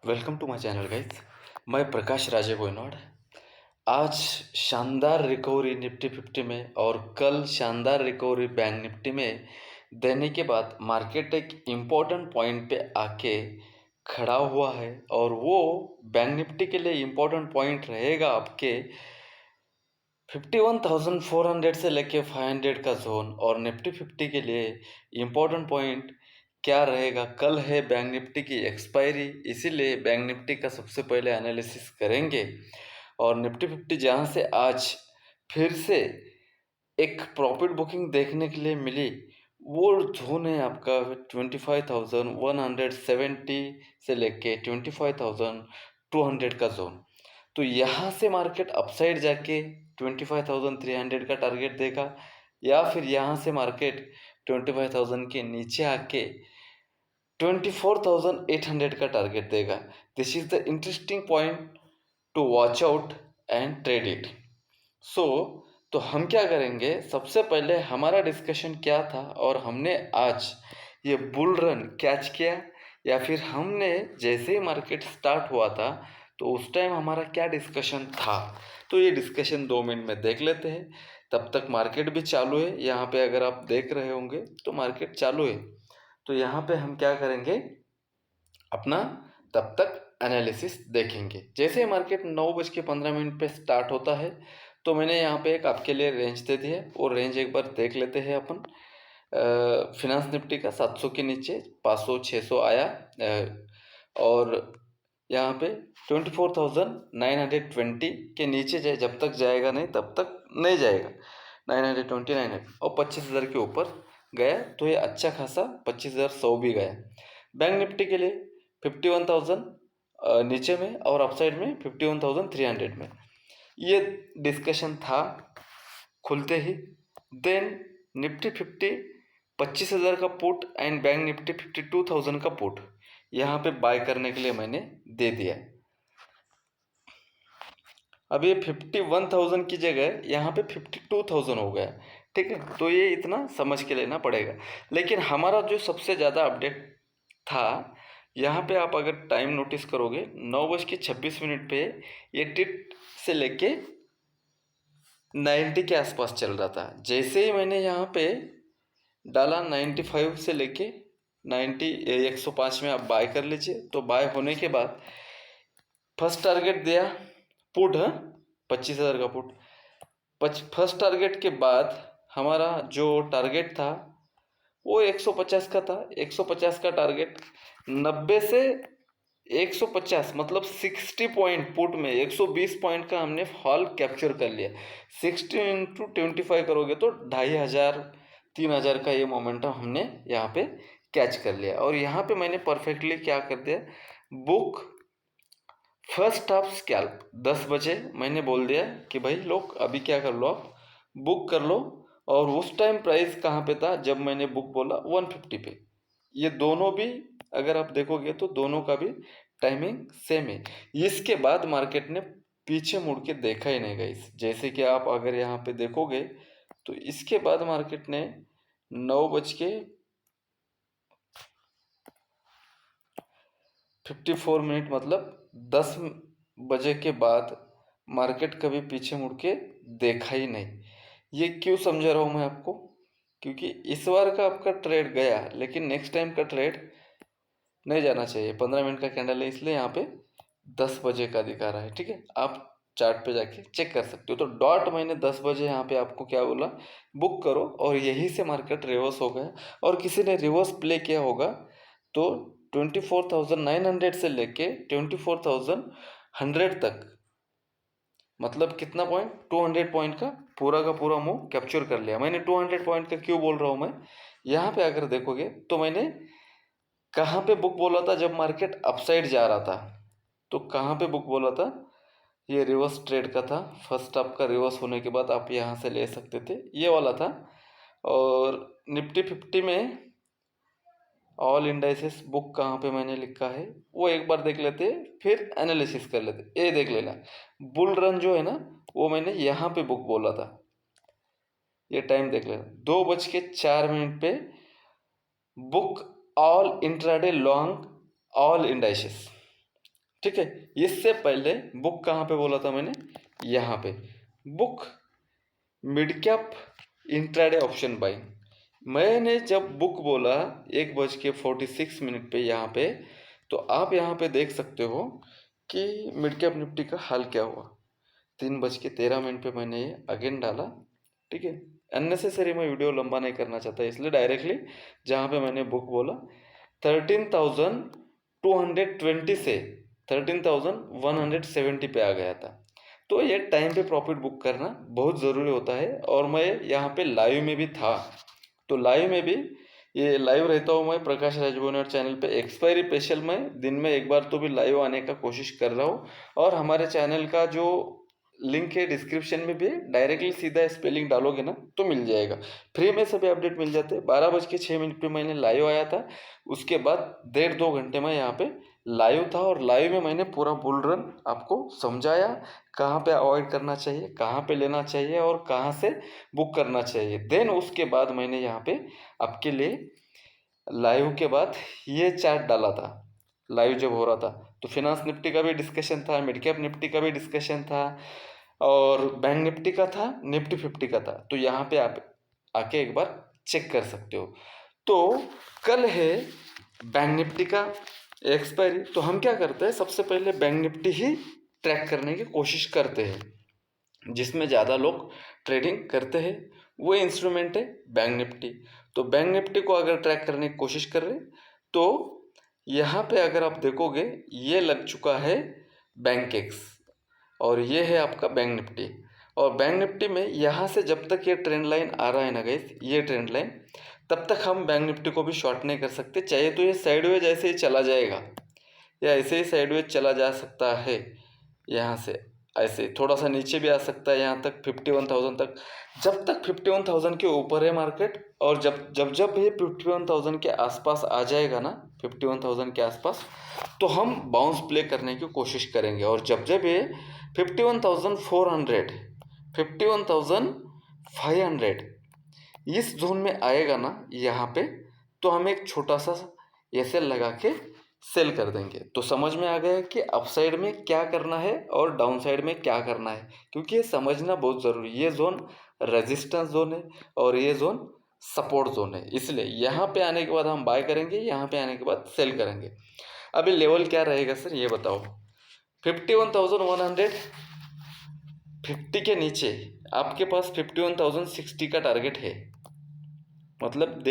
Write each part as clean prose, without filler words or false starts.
Welcome to my channel guys. मैं प्रकाश राजे गोयनौड। आज शानदार रिकवरी निफ्टी 50 में और कल शानदार रिकवरी बैंक निफ्टी में देने के बाद मार्केट एक इम्पोर्टेंट पॉइंट पे आके खड़ा हुआ है और वो बैंक निफ्टी के लिए इम्पोर्टेंट पॉइंट रहेगा आपके 51,400 से लेके 500 का जोन। और निफ्टी 50 के लिए इम्पोर्टेंट पॉइंट क्या रहेगा, कल है बैंक निफ्टी की एक्सपायरी, इसीलिए बैंक निफ्टी का सबसे पहले एनालिसिस करेंगे। और निफ्टी 50 जहाँ से आज फिर से एक प्रॉफिट बुकिंग देखने के लिए मिली, वो जोन है आपका 25,170 से लेके 25,200 का जोन। तो यहाँ से मार्केट अपसाइड जाके 25,300 का टारगेट देगा, या फिर यहाँ से मार्केट 25,000 के नीचे आके 24,800 का टारगेट देगा। This is the interesting point to watch out and trade it. So तो हम क्या करेंगे, सबसे पहले हमारा डिस्कशन क्या था और हमने आज ये बुल रन कैच किया, या फिर हमने जैसे ही मार्केट स्टार्ट हुआ था तो उस टाइम हमारा क्या डिस्कशन था। तो ये डिस्कशन 2 मिनट में देख लेते हैं। तब तक मार्केट भी चालू है, यहाँ पे अगर आप देख रहे होंगे तो मार्केट चालू है। तो यहाँ पे हम क्या करेंगे, अपना तब तक एनालिसिस देखेंगे। जैसे मार्केट 9:15 पे स्टार्ट होता है तो मैंने यहाँ पे एक आपके लिए रेंज दे दी है, और रेंज एक बार देख लेते हैं अपन। फिनांस निफ्टी का 700 के नीचे 500-600 आया, और यहाँ पे 24,920 के नीचे जाए, जब तक जाएगा नहीं तब तक नहीं जाएगा। 920 और 25,000 के ऊपर गया तो ये अच्छा खासा 25,100 भी गया। बैंक निफ्टी के लिए 51,000 नीचे में और अपसाइड में 51,300 में ये डिस्कशन था खुलते ही। देन निफ्टी 50 25,000 का पुट एंड बैंक निफ्टी 52,000 का पुट यहाँ पे बाय करने के लिए मैंने दे दिया। अब ये 51,000 की जगह यहाँ पे 52,000 हो गया, ठीक है। तो ये इतना समझ के लेना पड़ेगा। लेकिन हमारा जो सबसे ज़्यादा अपडेट था, यहाँ पे आप अगर टाइम नोटिस करोगे 9:26 पे ये टिट से लेके 90 के आसपास चल रहा था। जैसे ही मैंने यहाँ पे डाला 95 से लेके 90 105 में आप बाय कर लीजिए। तो बाय होने के बाद फर्स्ट टारगेट दिया पुट, हाँ 25,000 का पुट। फर्स्ट टारगेट के बाद हमारा जो टारगेट था वो 150 का था। 150 का टारगेट 90 से 150 मतलब 60 पॉइंट पुट में 120 पॉइंट का हमने फॉल कैप्चर कर लिया। 60 इंटू 25 करोगे तो 2,500-3,000 का ये मोमेंटम हमने यहाँ पे कैच कर लिया। और यहाँ पे मैंने परफेक्टली क्या कर दिया, बुक फर्स्ट ऑफ स्कैल्प 10 बजे मैंने बोल दिया कि भाई लोग अभी क्या कर लो, आप बुक कर लो। और उस टाइम प्राइस कहाँ पे था जब मैंने बुक बोला, 150 पे। ये दोनों भी अगर आप देखोगे तो दोनों का भी टाइमिंग सेम है। इसके बाद मार्केट ने पीछे मुड़ के देखा ही नहीं गाइस। जैसे कि आप अगर यहाँ पे देखोगे तो इसके बाद मार्केट ने 9:54 मतलब 10 बजे के बाद मार्केट कभी पीछे मुड़ के देखा ही नहीं। ये क्यों समझा रहा हूँ मैं आपको, क्योंकि इस बार का आपका ट्रेड गया लेकिन नेक्स्ट टाइम का ट्रेड नहीं जाना चाहिए। 15 मिनट का कैंडल है इसलिए यहाँ पे 10 बजे का दिखा रहा है, ठीक है। आप चार्ट पे जाके चेक कर सकते हो। तो डॉट मैंने 10 बजे यहाँ पे आपको क्या बोला, बुक करो। और यहीं से मार्केट रिवर्स हो गया, और किसी ने रिवर्स प्ले किया होगा तो 24,900 से लेके 24,100 तक, मतलब कितना पॉइंट, 200 पॉइंट का पूरा मूव कैप्चर कर लिया मैंने। 200 पॉइंट का क्यों बोल रहा हूँ मैं, यहाँ पे अगर देखोगे तो मैंने कहाँ पे बुक बोला था जब मार्केट अपसाइड जा रहा था। तो कहाँ पे बुक बोला था, ये रिवर्स ट्रेड का था। फर्स्ट आपका रिवर्स होने के बाद आप यहाँ से ले सकते थे, ये वाला था। और निफ्टी 50 में ऑल इंडाइसेस बुक कहाँ पे मैंने लिखा है वो एक बार देख लेते, फिर एनालिसिस कर लेते। ये देख लेना, बुल रन जो है ना वो मैंने यहाँ पे बुक बोला था। ये टाइम देख लेना, 2:04 पे book all intraday long all indices. ठीक है। इससे पहले बुक कहाँ पे बोला था मैंने, यहाँ पे book mid cap intraday option buying. मैंने जब बुक बोला 1:46 पे यहाँ पे, तो आप यहाँ पे देख सकते हो कि मिड कैप निफ्टी का हाल क्या हुआ। 3:13 पे मैंने ये अगेन डाला, ठीक है। अननेसेसरी मैं वीडियो लंबा नहीं करना चाहता, इसलिए डायरेक्टली जहाँ पे मैंने बुक बोला 13,220 से 13,170 पे आ गया था। तो ये टाइम पे प्रॉफिट बुक करना बहुत ज़रूरी होता है। और मैं यहाँ पे लाइव में भी था, तो लाइव में भी ये लाइव रहता हूँ मैं प्रकाश राजभवन चैनल पे। एक्सपायरी स्पेशल में दिन में एक बार तो भी लाइव आने का कोशिश कर रहा हूँ। और हमारे चैनल का जो लिंक है डिस्क्रिप्शन में भी, डायरेक्टली सीधा स्पेलिंग डालोगे ना तो मिल जाएगा। फ्री में सभी अपडेट मिल जाते हैं। 12:06 पे मैंने लाइव आया था, उसके बाद 1.5-2 घंटे में यहाँ पे लाइव था। और लाइव में मैंने पूरा बुल रन आपको समझाया, कहाँ पे अवॉइड करना चाहिए, कहाँ पे लेना चाहिए और कहाँ से बुक करना चाहिए। देन उसके बाद मैंने यहाँ पे आपके लिए लाइव के बाद ये चार्ट डाला था। लाइव जब हो रहा था तो फिनांस निफ्टी का भी डिस्कशन था, मिड कैप निफ्टी का भी डिस्कशन था, और बैंक निफ्टी का था, निफ्टी 50 का था। तो यहाँ पे आप आके एक बार चेक कर सकते हो। तो कल है बैंक निफ्टी का एक्सपायरी, तो हम क्या करते हैं, सबसे पहले बैंक निफ्टी ही ट्रैक करने की कोशिश करते हैं। जिसमें ज़्यादा लोग ट्रेडिंग करते हैं वो इंस्ट्रूमेंट है बैंक निफ्टी। तो बैंक निफ्टी को अगर ट्रैक करने की कोशिश कर रहे तो यहाँ पे अगर आप देखोगे ये लग चुका है बैंक एक्स, और ये है आपका बैंक निफ्टी। और बैंक निफ्टी में यहाँ से जब तक ये ट्रेंड लाइन आ रहा है ना गाइस, ये ट्रेंड लाइन, तब तक हम बैंक निफ्टी को भी शॉर्ट नहीं कर सकते। चाहिए तो ये साइडवेज ऐसे ही चला जाएगा, या ऐसे ही साइडवेज चला जा सकता है। यहाँ से ऐसे थोड़ा सा नीचे भी आ सकता है यहाँ तक 51,000 तक। जब तक 51,000 के ऊपर है मार्केट, और जब जब जब ये 51,000 के आसपास आ जाएगा ना, 51,000 के आसपास, तो हम बाउंस प्ले करने की कोशिश करेंगे। और जब जब ये 51,400, 51,500 इस जोन में आएगा ना यहाँ पे, तो हम एक छोटा सा एसएल लगा के सेल कर देंगे। तो समझ में आ गया कि अपसाइड में क्या करना है और डाउन साइड में क्या करना है, क्योंकि ये समझना बहुत ज़रूरी है। ये जोन रेजिस्टेंस जोन है और ये जोन सपोर्ट जोन है, इसलिए यहाँ पे आने के बाद हम बाय करेंगे, यहाँ पे आने के बाद सेल करेंगे। अभी लेवल क्या रहेगा सर ये बताओ। 51,150 के नीचे आपके पास 51,060 का टारगेट है, मतलब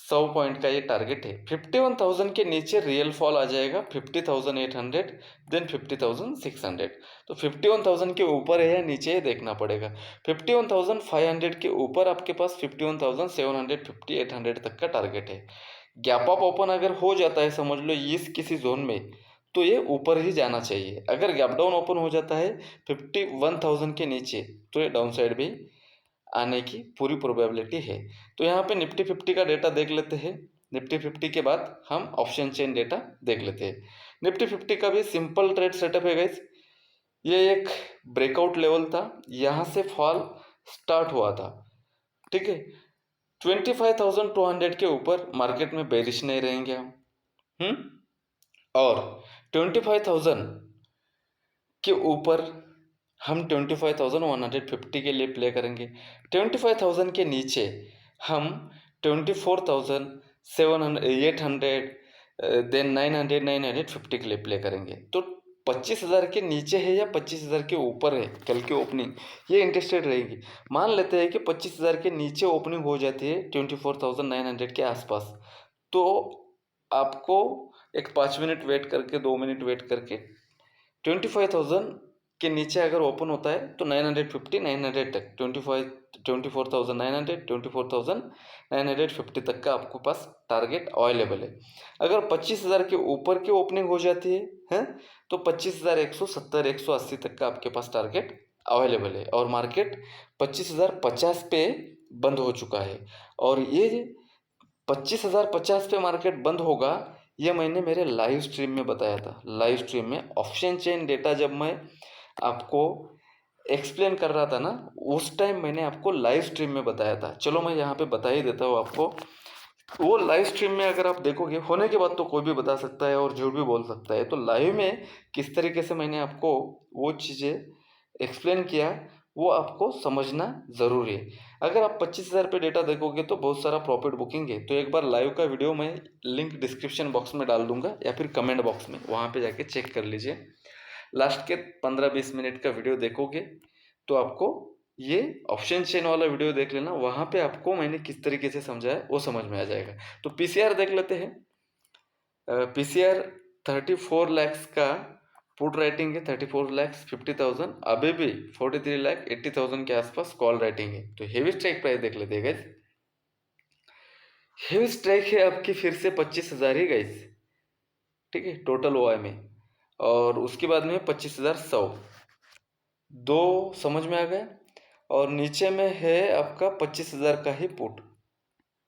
100 पॉइंट का ये टारगेट है। 51,000 के नीचे रियल फॉल आ जाएगा 50,800, देन 50,600। तो 51,000 के ऊपर है या नीचे है देखना पड़ेगा। 51,500 के ऊपर आपके पास 51,750, 800 तक का टारगेट है। गैप अप ओपन अगर हो जाता है समझ लो इस किसी जोन में, तो ये ऊपर ही जाना चाहिए। अगर गैप डाउन ओपन हो जाता है 51,000 के नीचे, तो ये डाउन साइड भी आने की पूरी प्रोबेबिलिटी है। तो यहाँ पे निफ्टी 50 का डेटा देख लेते हैं। निफ्टी 50 के बाद हम ऑप्शन चेन डेटा देख लेते हैं। निफ्टी 50 का भी सिंपल ट्रेड सेटअप है गाइस। ये एक ब्रेकआउट लेवल था, यहाँ से फॉल स्टार्ट हुआ था, ठीक है। 25,200 के ऊपर मार्केट में बेरिश नहीं रहेंगे हम, और 25,000 के ऊपर हम 25,150 के लिए प्ले करेंगे। 25,000 के नीचे हम 24,700, 800, देन 900, 950 के लिए प्ले करेंगे। तो 25,000 के नीचे है या 25,000 के ऊपर है कल की ओपनिंग, ये इंटरेस्टेड रहेगी। मान लेते हैं कि 25,000 के नीचे ओपनिंग हो जाती है 24,900 के आसपास, तो आपको एक 5 मिनट वेट करके, 2 मिनट वेट करके 25,000 के नीचे अगर ओपन होता है तो 950, 900 तक, 24,900, 24,950 तक का आपको पास टारगेट अवेलेबल है। अगर 25,000 के ऊपर की ओपनिंग हो जाती है तो 25,170, 180 तक का आपके पास टारगेट अवेलेबल है। और मार्केट 25,050 पे बंद हो चुका है, और ये 25,050 पे मार्केट बंद होगा, ये मैंने मेरे लाइव स्ट्रीम में बताया था। लाइव स्ट्रीम में ऑप्शन चेन डेटा जब मैं आपको एक्सप्लेन कर रहा था ना, उस टाइम मैंने आपको लाइव स्ट्रीम में बताया था। चलो मैं यहाँ पे बता ही देता हूँ आपको वो लाइव स्ट्रीम में अगर आप देखोगे, होने के बाद तो कोई भी बता सकता है और झूठ भी बोल सकता है, तो लाइव में किस तरीके से मैंने आपको वो चीज़ें एक्सप्लेन किया, वो आपको समझना ज़रूरी है। अगर आप 25,000 पे डेटा देखोगे तो बहुत सारा प्रॉफिट बुकिंग है, तो एक बार लाइव का वीडियो मैं लिंक डिस्क्रिप्शन बॉक्स में डाल दूंगा या फिर कमेंट बॉक्स में, वहाँ पे जाके चेक कर लीजिए। लास्ट के 15-20 मिनट का वीडियो देखोगे तो आपको ये ऑप्शन चेन वाला वीडियो देख लेना, वहाँ पे आपको मैंने किस तरीके से समझाया वो समझ में आ जाएगा। तो पीसीआर देख लेते हैं। पीसीआर 34 लाख का पुट राइटिंग है, 34,50,000। अभी भी 43,80,000 के आसपास कॉल राइटिंग है। तो हेवी स्ट्राइक प्राइस देख लेते हैं गाइस। हेवी स्ट्राइक है आपकी फिर से 25,000 ही गाइस, ठीक है, टोटल ओआई में। और उसके बाद में 25,100, दो समझ में आ गया। और नीचे में है आपका 25,000 का ही पुट,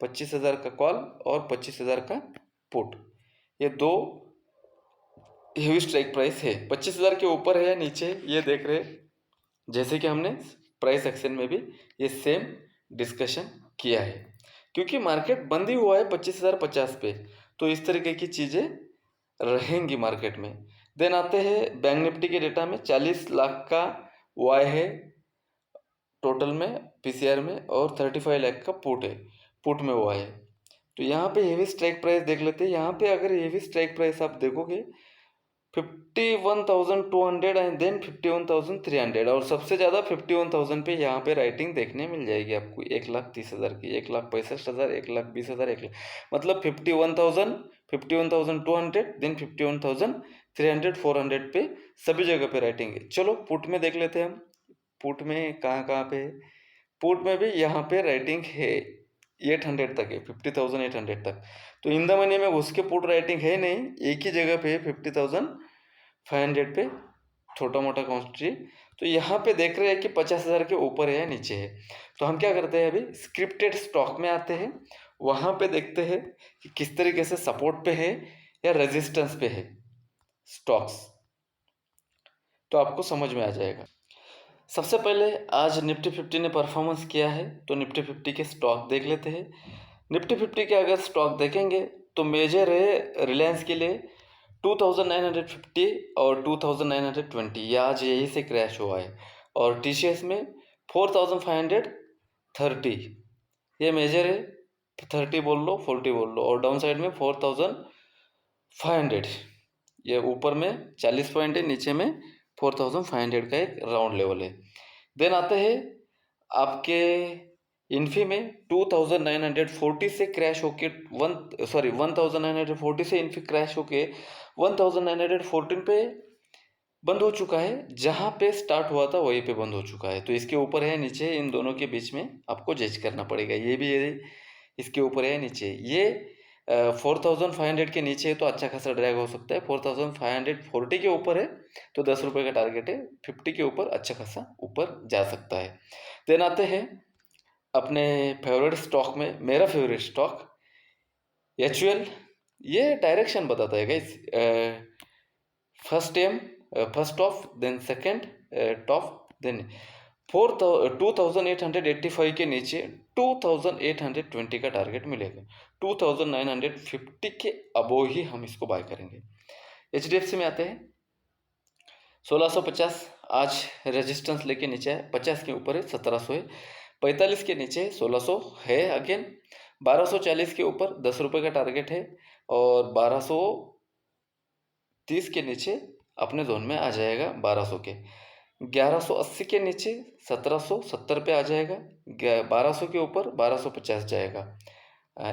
25,000 का कॉल और 25,000 का पुट, ये दो हेवी स्ट्राइक प्राइस है। 25,000 के ऊपर है या नीचे ये देख रहे, जैसे कि हमने प्राइस एक्शन में भी ये सेम डिस्कशन किया है, क्योंकि मार्केट बंद ही हुआ है 25,050 पे, तो इस तरीके की चीज़ें रहेंगी मार्केट में। देन आते हैं बैंक निफ्टी के डेटा में, 40 लाख का वाई है टोटल में पीसीआर में, और 35 लाख का पुट है, पुट में वो है। तो यहाँ पे हेवी स्ट्राइक प्राइस देख लेते हैं। यहाँ पे अगर हेवी स्ट्राइक प्राइस आप देखोगे 51,200 एंड देन 51,300, और सबसे ज़्यादा 51,000 पे यहाँ पे राइटिंग देखने मिल जाएगी आपको, 1,30,000 की, 1,65,000, 1,20,000, 1,00,000, मतलब 51,000, 51,200, देन 51,300, 400 पे सभी जगह पे राइटिंग है। चलो पुट में देख लेते हैं हम, पुट में कहाँ कहाँ पे है। पुट में भी यहाँ पे राइटिंग है 800 तक है, 50,800 तक। तो इन द मनी में उसके पुट राइटिंग है नहीं, एक ही जगह पे है 50,500 पे, छोटा मोटा क्वांटिटी। तो यहाँ पे देख रहे हैं कि 50,000 के ऊपर है या नीचे है। तो हम क्या करते हैं, अभी स्क्रिप्टेड स्टॉक में आते हैं, वहाँ पे देखते हैं कि किस तरीके से सपोर्ट पे है या रेजिस्टेंस पे है स्टॉक्स, तो आपको समझ में आ जाएगा। सबसे पहले आज निफ्टी 50 ने परफॉर्मेंस किया है, तो निफ्टी 50 के स्टॉक देख लेते हैं। निफ्टी 50 के अगर स्टॉक देखेंगे तो मेजर है रिलायंस के लिए 2,950 और 2,920, ये आज यही से क्रैश हुआ है। और टीसीएस में 4,530, ये मेजर है, 30 बोल लो 40 बोल लो, और डाउन साइड में 4,500, ये ऊपर में 40 पॉइंट है, नीचे में 4,500 का एक राउंड लेवल है। देन आते हैं आपके इन्फी में 2,940 से क्रैश होके 1,940 से इन्फी क्रैश होके 1,914 पे बंद हो चुका है। जहाँ पे स्टार्ट हुआ था वहीं पे बंद हो चुका है, तो इसके ऊपर है नीचे, इन दोनों के बीच में आपको जज करना पड़ेगा। ये भी है इसके ऊपर है नीचे, ये 4,500 के नीचे है तो अच्छा खासा ड्रैग हो सकता है। 4,540 के ऊपर है तो 10 रुपये का टारगेट है, 50 के ऊपर अच्छा खासा ऊपर जा सकता है। देन आते हैं अपने फेवरेट स्टॉक में, मेरा फेवरेट स्टॉक एचयूएल, ये डायरेक्शन बताता है guys, first of then second top, then 2,885 के नीचे 2,820 का टारगेट मिलेगा, 2,950 के अबो ही हम इसको बाय करेंगे। एचडीएफसी में आते हैं 1650, आज रेजिस्टेंस लेके नीचे है, 50 के ऊपर है 1700 है, 45 के नीचे 1600 है अगेन, 1240 के ऊपर 10 रुपये का टारगेट है, और 1230 के नीचे अपने जोन में आ जाएगा 1200 के, 1180 के नीचे 1770 पे आ जाएगा, 1200 के ऊपर 1250 जाएगा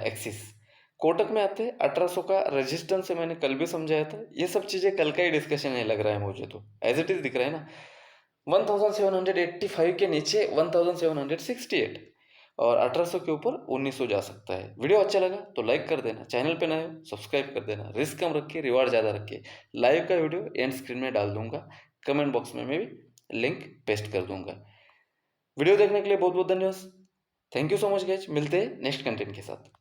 एक्सिस। कोटक में आते हैं 1800 का रेजिस्टेंस है, मैंने कल भी समझाया था। ये सब चीज़ें कल का ही डिस्कशन नहीं लग रहा है मुझे, तो एज इट इज़ दिख रहा है ना। 1785 के नीचे 1768, और 1800 के ऊपर 1900 जा सकता है। वीडियो अच्छा लगा तो लाइक कर देना, चैनल पे नए हो सब्सक्राइब कर देना, रिस्क कम रखिए रिवार्ड ज़्यादा रखिए। लाइव का वीडियो एंड स्क्रीन में डाल दूंगा, कमेंट बॉक्स में मैं भी लिंक पेस्ट कर दूंगा। वीडियो देखने के लिए बहुत बहुत धन्यवाद, thank you so much guys, मिलते हैं नेक्स्ट कंटेंट के साथ।